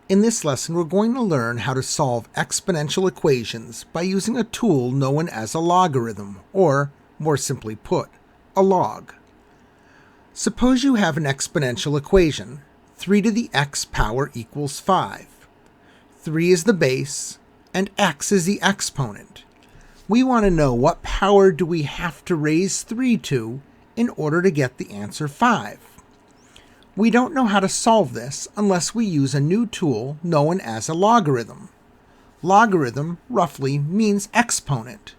In this lesson, we're going to learn how to solve exponential equations by using a tool known as a logarithm, or, more simply put, a log. Suppose you have an exponential equation, 3 to the x power equals 5. 3 is the base, and x is the exponent. We want to know what power do we have to raise 3 to in order to get the answer 5. We don't know how to solve this unless we use a new tool known as a logarithm. Logarithm, roughly, means exponent.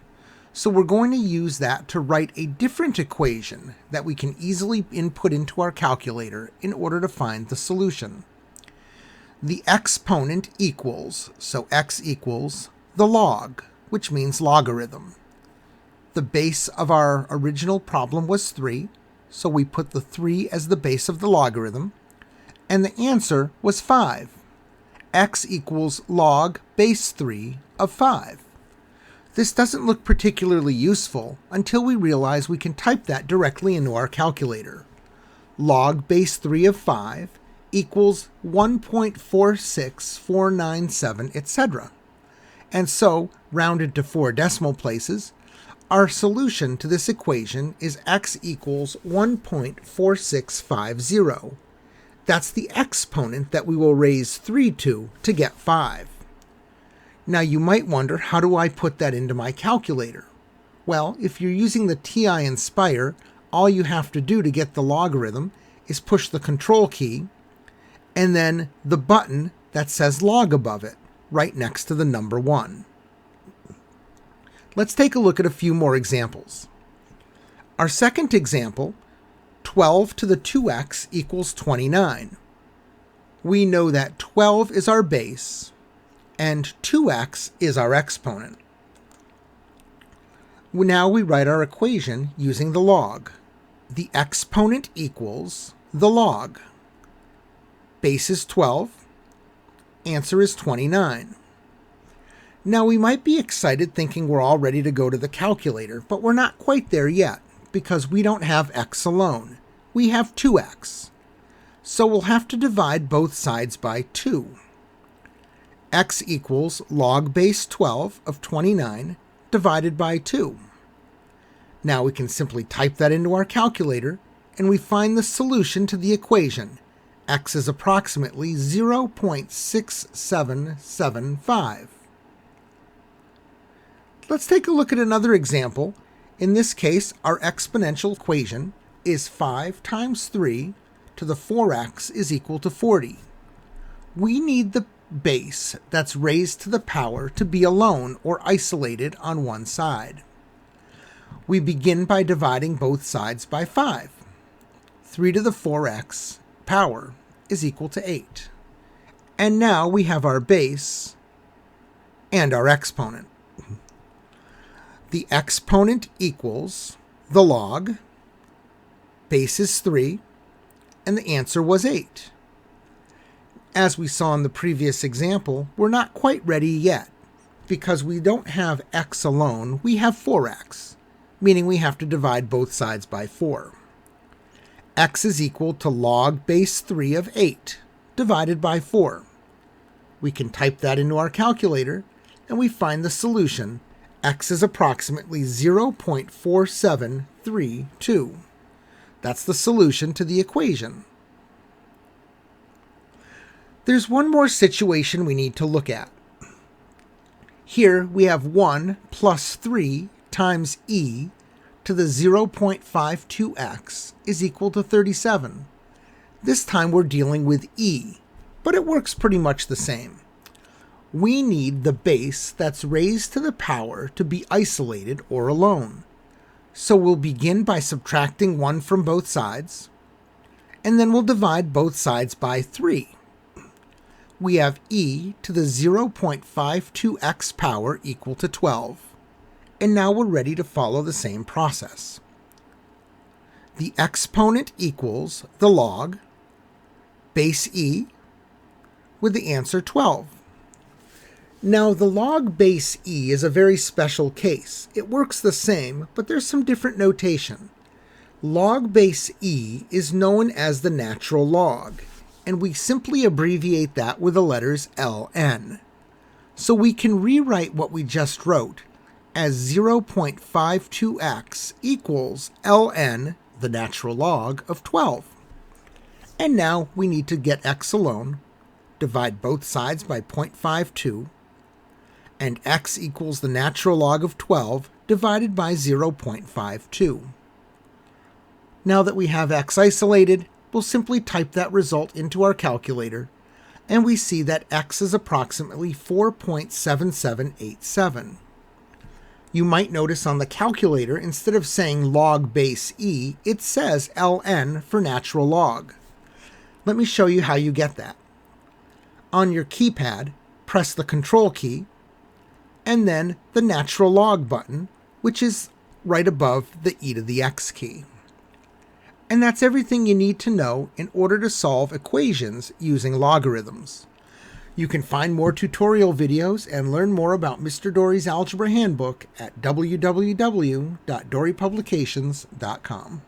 So we're going to use that to write a different equation that we can easily input into our calculator in order to find the solution. The exponent equals, so x equals, the log, which means logarithm. The base of our original problem was 3. So we put the 3 as the base of the logarithm, and the answer was 5. X equals log base 3 of 5. This doesn't look particularly useful until we realize we can type that directly into our calculator. Log base 3 of 5 equals 1.46497, etc. And so, rounded to 4 decimal places, our solution to this equation is x equals 1.4650. That's the exponent that we will raise 3 to get 5. Now you might wonder, how do I put that into my calculator? Well, if you're using the TI Inspire, all you have to do to get the logarithm is push the control key and then the button that says log above it, right next to the number 1. Let's take a look at a few more examples. Our second example, 12 to the 2x equals 29. We know that 12 is our base and 2x is our exponent. Now we write our equation using the log. The exponent equals the log. Base is 12, answer is 29. Now we might be excited thinking we're all ready to go to the calculator, but we're not quite there yet because we don't have x alone. We have 2x. So we'll have to divide both sides by 2. X equals log base 12 of 29 divided by 2. Now we can simply type that into our calculator and we find the solution to the equation. X is approximately 0.6775. Let's take a look at another example. In this case, our exponential equation is 5 times 3 to the 4x is equal to 40. We need the base that's raised to the power to be alone or isolated on one side. We begin by dividing both sides by 5. 3 to the 4x power is equal to 8. And now we have our base and our exponent. The exponent equals the log, base is 3, and the answer was 8. As we saw in the previous example, we're not quite ready yet, because we don't have x alone, we have 4x, meaning we have to divide both sides by 4. X is equal to log base 3 of 8, divided by 4. We can type that into our calculator, and we find the solution. X is approximately 0.4732. That's the solution to the equation. There's one more situation we need to look at. Here we have 1 plus 3 times e to the 0.52x is equal to 37. This time we're dealing with e, but it works pretty much the same. We need the base that's raised to the power to be isolated or alone. So we'll begin by subtracting 1 from both sides, and then we'll divide both sides by 3. We have e to the 0.52x power equal to 12. And now we're ready to follow the same process. The exponent equals the log, base e, with the answer 12. Now, the log base e is a very special case. It works the same, but there's some different notation. Log base e is known as the natural log. and we simply abbreviate that with the letters ln. So we can rewrite what we just wrote as 0.52x equals ln, the natural log, of 12. And now we need to get x alone, divide both sides by 0.52, and x equals the natural log of 12 divided by 0.52. Now that we have x isolated, we'll simply type that result into our calculator, and we see that x is approximately 4.7787. You might notice on the calculator, instead of saying log base e, it says ln for natural log. Let me show you how you get that. On your keypad, press the Control key, and then the natural log button, which is right above the e to the x key. And that's everything you need to know in order to solve equations using logarithms. You can find more tutorial videos and learn more about Mr. Dory's Algebra Handbook at www.dorypublications.com.